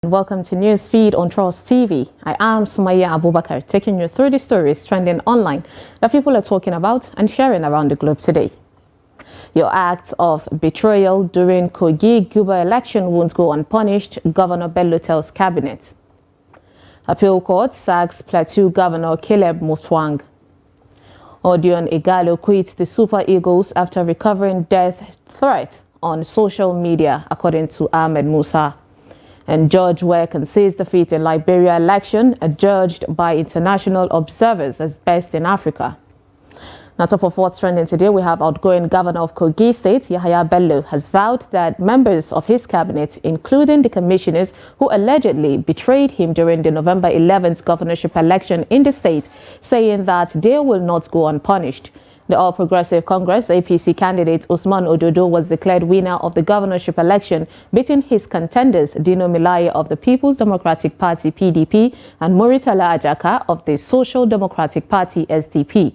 Welcome to NEWSFEED on Trust TV. I am Sumaya Abubakar, taking you through the stories trending online that people are talking about and sharing around the globe today. Your acts of betrayal during Kogi Guber election won't go unpunished, Governor Bello tells cabinet. Appeal court sacks Plateau Governor Caleb Mutfwang. Odion Igalo quits the Super Eagles after recovering death threat on social media, according to Ahmed Musa. And George Weah concedes defeat in Liberia election, adjudged by international observers as best in Africa. Now, top of what's trending today, we have outgoing Governor of Kogi State, Yahaya Bello, has vowed that members of his cabinet, including the commissioners who allegedly betrayed him during the November 11th governorship election in the state, saying that they will not go unpunished. The All Progressive Congress APC candidate Usman Ododo was declared winner of the governorship election, beating his contenders Dino Milaya of the People's Democratic Party PDP and Muritala Ajaka of the Social Democratic Party SDP.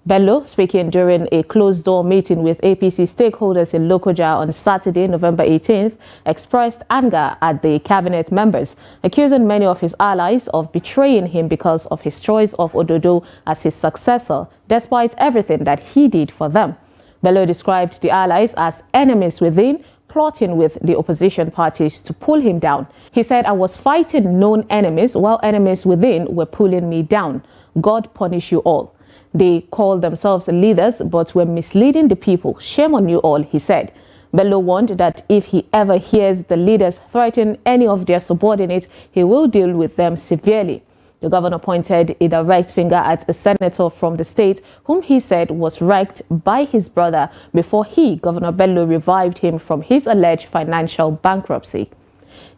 Bello, speaking during a closed-door meeting with APC stakeholders in Lokoja on Saturday, November 18th, expressed anger at the cabinet members, accusing many of his allies of betraying him because of his choice of Ododo as his successor, despite everything that he did for them. Bello described the allies as enemies within, plotting with the opposition parties to pull him down. He said, "I was fighting known enemies while enemies within were pulling me down. God punish you all. They called themselves leaders but were misleading the people. Shame on you all," he said. Bello warned that if he ever hears the leaders threaten any of their subordinates, he will deal with them severely. The governor pointed a direct finger at a senator from the state whom he said was wrecked by his brother before he, Governor Bello, revived him from his alleged financial bankruptcy.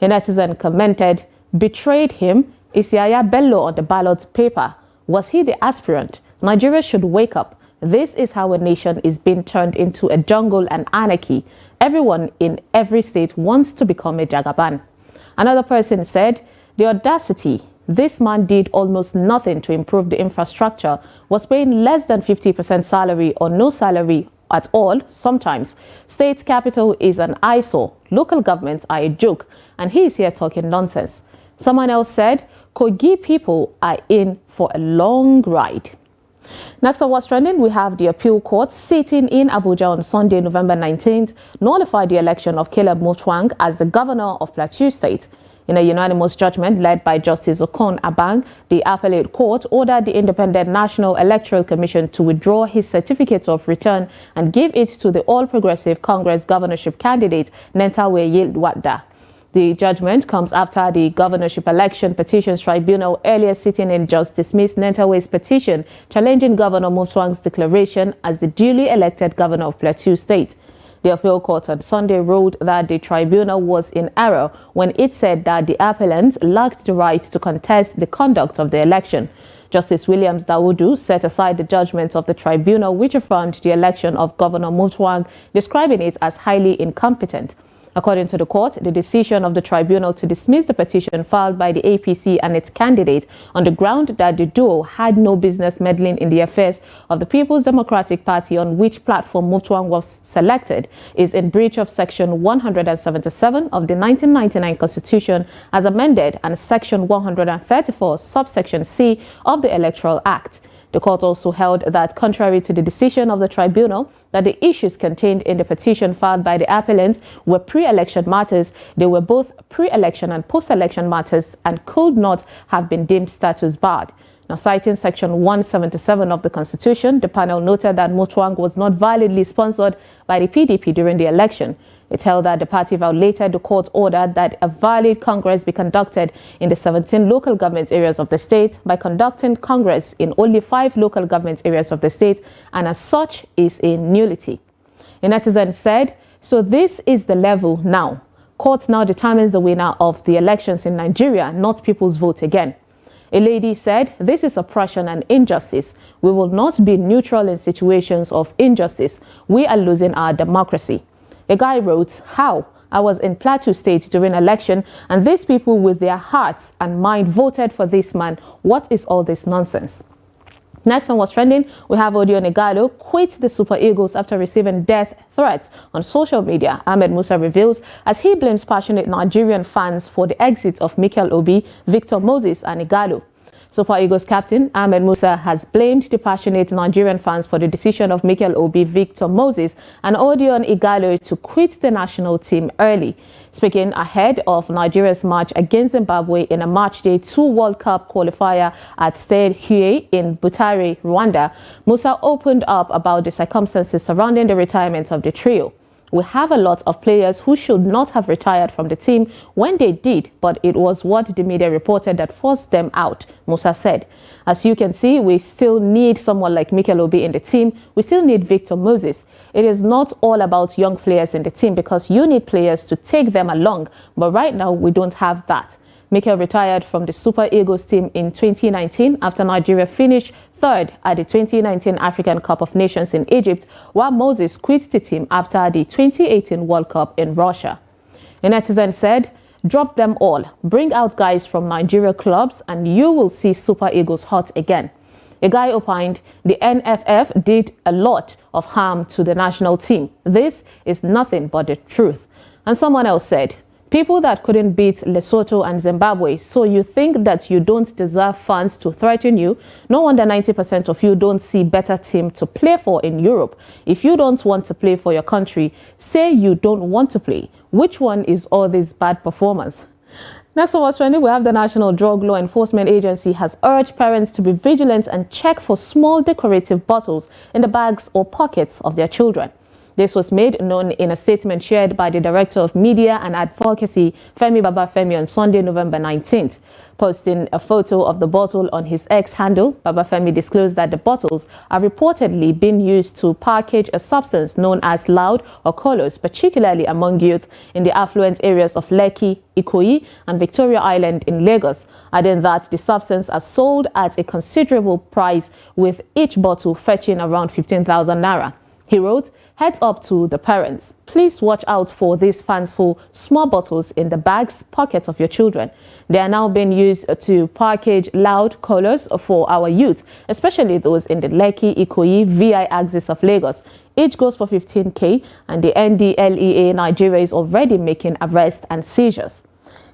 A netizen commented, "Betrayed him? Is Yahaya Bello on the ballot paper? Was he the aspirant? Nigeria should wake up. This is how a nation is being turned into a jungle and anarchy. Everyone in every state wants to become a Jagaban." Another person said, "The audacity. This man did almost nothing to improve the infrastructure, was paying less than 50% salary or no salary at all sometimes. State capital is an eyesore. Local governments are a joke. And he is here talking nonsense." Someone else said, "Kogi people are in for a long ride." Next on what's trending, we have the appeal court sitting in Abuja on Sunday, November 19th, nullified the election of Caleb Mutfwang as the governor of Plateau State. In a unanimous judgment led by Justice Okon Abang, the appellate court ordered the Independent National Electoral Commission to withdraw his certificate of return and give it to the All Progressive Congress governorship candidate Nentawe Yilwadda. The judgment comes after the governorship election petitions tribunal earlier sitting in just dismissed Nentawe's petition challenging Governor Mutfwang's declaration as the duly elected governor of Plateau State. The appeal court on Sunday ruled that the tribunal was in error when it said that the appellants lacked the right to contest the conduct of the election. Justice Williams Dawudu set aside the judgment of the tribunal, which affirmed the election of Governor Mutfwang, describing it as highly incompetent. According to the court, the decision of the tribunal to dismiss the petition filed by the APC and its candidate on the ground that the duo had no business meddling in the affairs of the People's Democratic Party on which platform Mutfwang was selected is in breach of Section 177 of the 1999 Constitution as amended and Section 134, subsection C of the Electoral Act. The court also held that, contrary to the decision of the tribunal, that the issues contained in the petition filed by the appellant were pre-election matters. They were both pre-election and post-election matters and could not have been deemed status barred. Now, citing Section 177 of the Constitution, the panel noted that Mutfwang was not validly sponsored by the PDP during the election. It held that the party violated the court order that a valid Congress be conducted in the 17 local government areas of the state by conducting Congress in only 5 local government areas of the state, and as such is a nullity. A netizen said, "So this is the level now. Court now determines the winner of the elections in Nigeria, not people's vote again." A lady said, "This is oppression and injustice. We will not be neutral in situations of injustice. We are losing our democracy." A guy wrote, "How? I was in Plateau State during election and these people with their hearts and mind voted for this man. What is all this nonsense?" Next on What's Trending, we have Odion Igalo quit the Super Eagles after receiving death threats on social media. Ahmed Musa reveals as he blames passionate Nigerian fans for the exit of Mikel Obi, Victor Moses and Igalo. Super Eagles captain Ahmed Musa has blamed the passionate Nigerian fans for the decision of Mikel Obi, Victor Moses and Odion Igalo to quit the national team early. Speaking ahead of Nigeria's match against Zimbabwe in a matchday 2 World Cup qualifier at Stade Huye in Butare, Rwanda, Musa opened up about the circumstances surrounding the retirement of the trio. We have a lot of players who should not have retired from the team when they did, but it was what the media reported that forced them out, Musa said. As you can see, we still need someone like Mikel Obi in the team. We still need Victor Moses. It is not all about young players in the team because you need players to take them along, but right now we don't have that. Mikel retired from the Super Eagles team in 2019 after Nigeria finished third at the 2019 African Cup of Nations in Egypt, while Moses quit the team after the 2018 World Cup in Russia. A netizen said, "Drop them all, bring out guys from Nigeria clubs and you will see Super Eagles hot again." A guy opined the NFF did a lot of harm to the national team. This is nothing but the truth. And someone else said, "People that couldn't beat Lesotho and Zimbabwe, so you think that you don't deserve fans to threaten you? No wonder 90% of you don't see better team to play for in Europe. If you don't want to play for your country, say you don't want to play. Which one is all this bad performance?" Next on What's Trending, we have the National Drug Law Enforcement Agency has urged parents to be vigilant and check for small decorative bottles in the bags or pockets of their children. This was made known in a statement shared by the Director of Media and Advocacy, Femi Babafemi, on Sunday, November 19th. Posting a photo of the bottle on his X handle, Babafemi disclosed that the bottles are reportedly being used to package a substance known as loud or colors, particularly among youth in the affluent areas of Lekki, Ikoyi, and Victoria Island in Lagos, adding that the substance are sold at a considerable price, with each bottle fetching around 15,000 naira. He wrote, "Heads up to the parents. Please watch out for these fanciful small bottles in the bags, pockets of your children. They are now being used to package loud colors for our youth, especially those in the Lekki, Ikoyi, VI axis of Lagos. Each goes for 15K and the NDLEA Nigeria is already making arrests and seizures."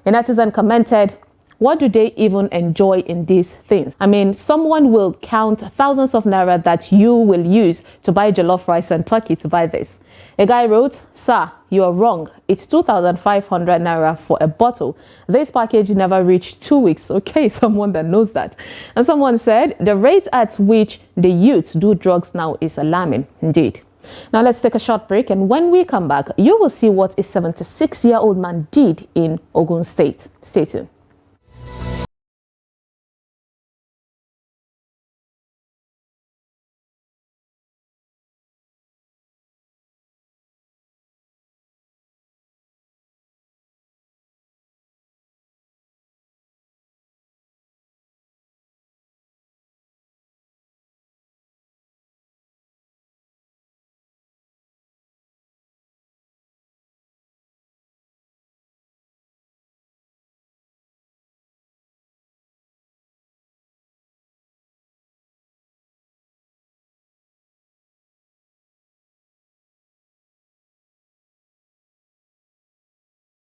A netizen commented, "What do they even enjoy in these things? I mean, someone will count thousands of naira that you will use to buy jollof rice and turkey to buy this." A guy wrote, "Sir, you are wrong. It's 2,500 naira for a bottle. This package never reached 2 weeks." Okay, someone that knows that. And someone said, "The rate at which the youth do drugs now is alarming indeed." Now let's take a short break, and when we come back, you will see what a 76-year-old man did in Ogun State. Stay tuned.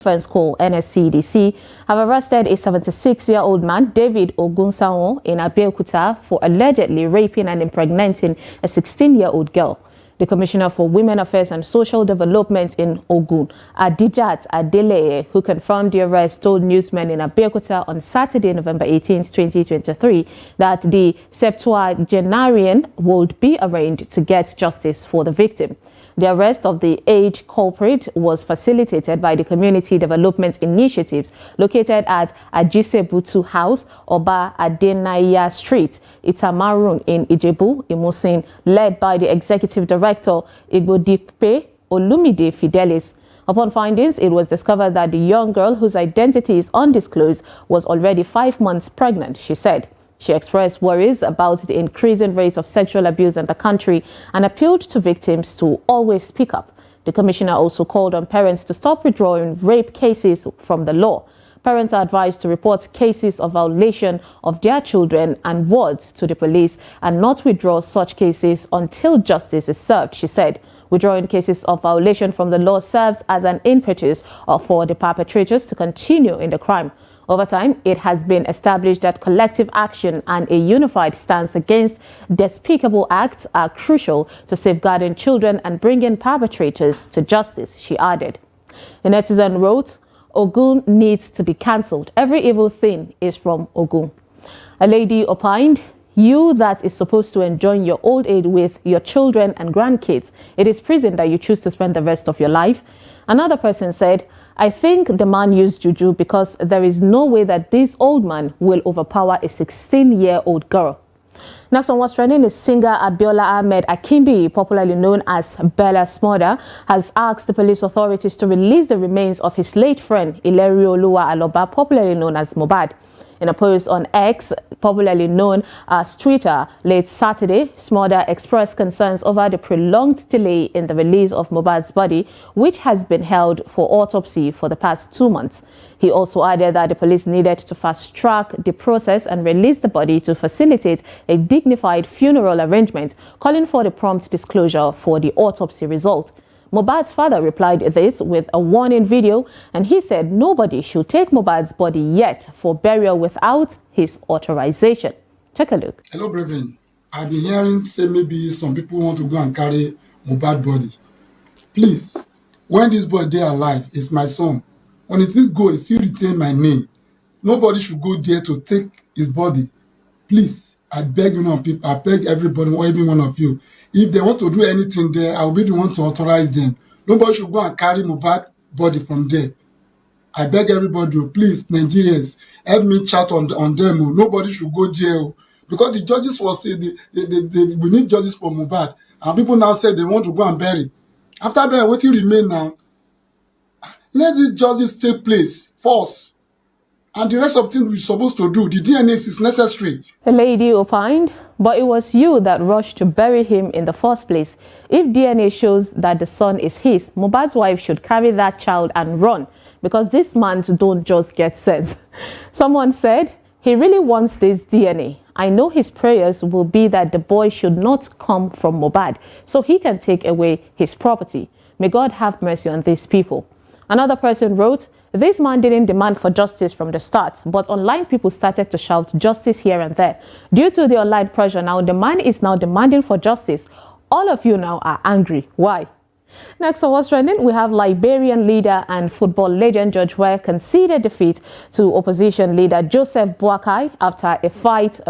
Defense Corps NSCDC have arrested a 76-year-old man, David Ogunsawo, in Abeokuta for allegedly raping and impregnating a 16-year-old girl. The Commissioner for Women Affairs and Social Development in Ogun, Adijat Adeleye, who confirmed the arrest, told newsmen in Abeokuta on Saturday, November 18, 2023, that the septuagenarian would be arraigned to get justice for the victim. The arrest of the aged culprit was facilitated by the Community Development Initiatives located at Ajisebutu House, Oba Adenaya Street, Itamarun in Ijebu, Imusin, led by the Executive Director, Igbodipe Olumide Fidelis. Upon findings, it was discovered that the young girl, whose identity is undisclosed, was already 5 months pregnant, she said. She expressed worries about the increasing rate of sexual abuse in the country and appealed to victims to always speak up. The commissioner also called on parents to stop withdrawing rape cases from the law. Parents are advised to report cases of violation of their children and wards to the police and not withdraw such cases until justice is served, she said. Withdrawing cases of violation from the law serves as an impetus for the perpetrators to continue in the crime. Over time, it has been established that collective action and a unified stance against despicable acts are crucial to safeguarding children and bringing perpetrators to justice, she added. A netizen wrote, "Ogun needs to be cancelled. Every evil thing is from Ogun." A lady opined, "You that is supposed to enjoy your old age with your children and grandkids, it is prison that you choose to spend the rest of your life." Another person said, "I think the man used juju because there is no way that this old man will overpower a 16-year-old girl." Next on What's Trending is singer Abiola Ahmed Akimbi, popularly known as Bella's mother, has asked the police authorities to release the remains of his late friend Ilerioluwa Aloba, popularly known as Mohbad. In a post on X, popularly known as Twitter, late Saturday, Smoda expressed concerns over the prolonged delay in the release of Mohbad's body, which has been held for autopsy for the past 2 months. He also added that the police needed to fast-track the process and release the body to facilitate a dignified funeral arrangement, calling for the prompt disclosure for the autopsy result. Mohbad's father replied this with a warning video, and he said nobody should take Mohbad's body yet for burial without his authorization. Take a look. Hello, brethren. I've been hearing say maybe some people want to go and carry Mohbad's body. Please, when this boy dey alive, it's my son. When he still go, he still retain my name. Nobody should go there to take his body. Please, I beg you now, people. I beg everybody, every one of you. If they want to do anything there, I will be the one to authorize them. Nobody should go and carry Mohbad's body from there. I beg everybody, please, Nigerians, help me chat on them. Nobody should go jail. Because the judges will say we need justice for Mohbad. And people now say they want to go and bury. After that, what will remain now? Let this justice take place first. And the rest of things we're supposed to do, the DNA is necessary. A lady opined, "But it was you that rushed to bury him in the first place. If DNA shows that the son is his, Mohbad's wife should carry that child and run, because these men don't just get sense." Someone said, "He really wants this DNA. I know his prayers will be that the boy should not come from Mohbad, so he can take away his property. May God have mercy on these people." Another person wrote, "This man didn't demand for justice from the start, but online people started to shout justice here and there. Due to the online pressure now, the man is now demanding for justice. All of you now are angry. Why?" Next on What's Trending, we have Liberian leader and football legend George Weah conceded defeat to opposition leader Joseph Boakai after a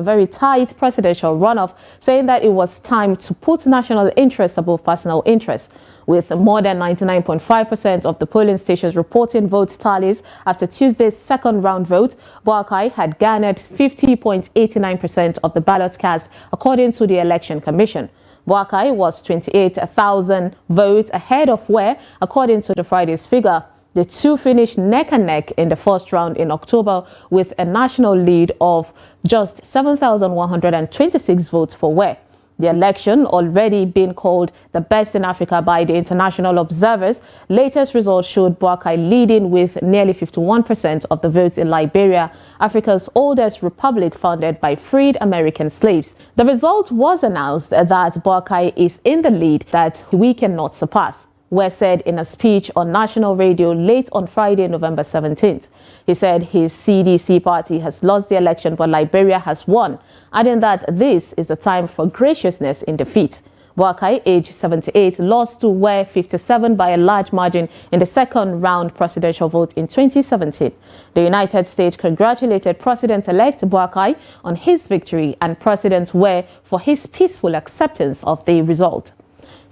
very tight presidential runoff, saying that it was time to put national interest above personal interest. With more than 99.5% of the polling stations reporting vote tallies after Tuesday's second round vote, Boakai had garnered 50.89% of the ballot cast, according to the Election Commission. Boakai was 28,000 votes ahead of Weah, according to the Friday's figure. The two finished neck and neck in the first round in October with a national lead of just 7,126 votes for Weah. The election, already been called the best in Africa by the international observers, latest results showed Boakai leading with nearly 51% of the votes in Liberia, Africa's oldest republic founded by freed American slaves. The result was announced that Boakai is in the lead that we cannot surpass, Weah said in a speech on national radio late on Friday, November 17th. He said his CDC party has lost the election, but Liberia has won, adding that this is the time for graciousness in defeat. Boakai, aged 78, lost to Weah 57 by a large margin in the second round presidential vote in 2017. The United States congratulated President-elect Boakai on his victory and President Weah for his peaceful acceptance of the result.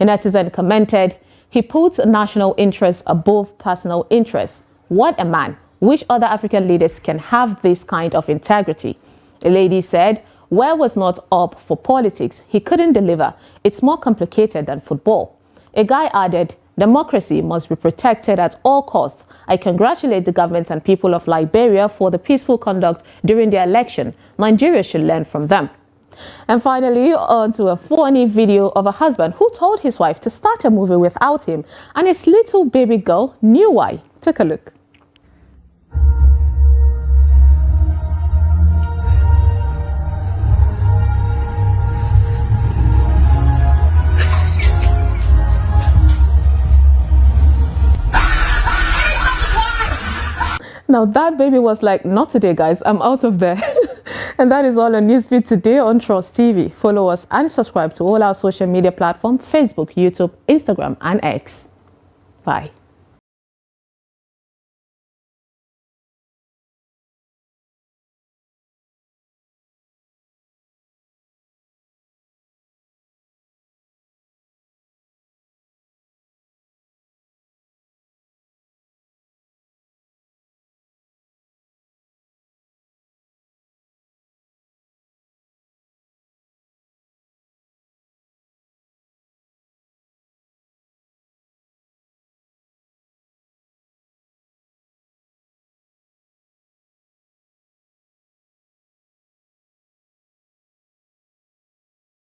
A netizen commented, "He puts national interests above personal interests. What a man. Which other African leaders can have this kind of integrity?" A lady said, "Weah was not up for politics. He couldn't deliver. It's more complicated than football." A guy added, "Democracy must be protected at all costs. I congratulate the government and people of Liberia for the peaceful conduct during the election. Nigeria should learn from them." And finally, on to a funny video of a husband who told his wife to start a movie without him, and his little baby girl knew why. Take a look. Now that baby was like, not today, guys. I'm out of there. And that is all on Newsfeed today on Trust TV. Follow us and subscribe to all our social media platforms: Facebook, YouTube, Instagram, and X. Bye.